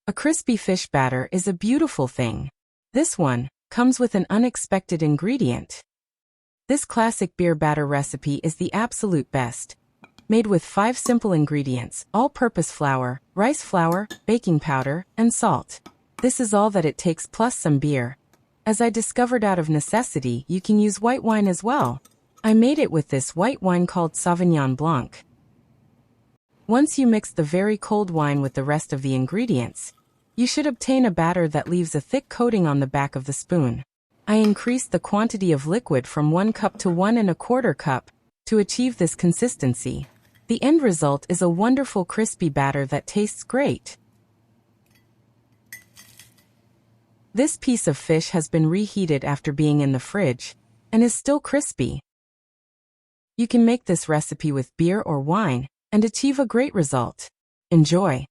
A crispy fish batter is a beautiful thing. This one comes with an unexpected ingredient. This classic beer batter recipe is the absolute best. Made with 5 simple ingredients: all-purpose flour, rice flour, baking powder, and salt. This is all that it takes, plus some beer. As I discovered out of necessity, you can use white wine as well. I made it with this white wine called Sauvignon Blanc. Once you mix the very cold wine with the rest of the ingredients, you should obtain a batter that leaves a thick coating on the back of the spoon. I increased the quantity of liquid from 1 cup to 1¼ cup to achieve this consistency. The end result is a wonderful crispy batter that tastes great. This piece of fish has been reheated after being in the fridge and is still crispy. You can make this recipe with beer or wine and achieve a great result. Enjoy!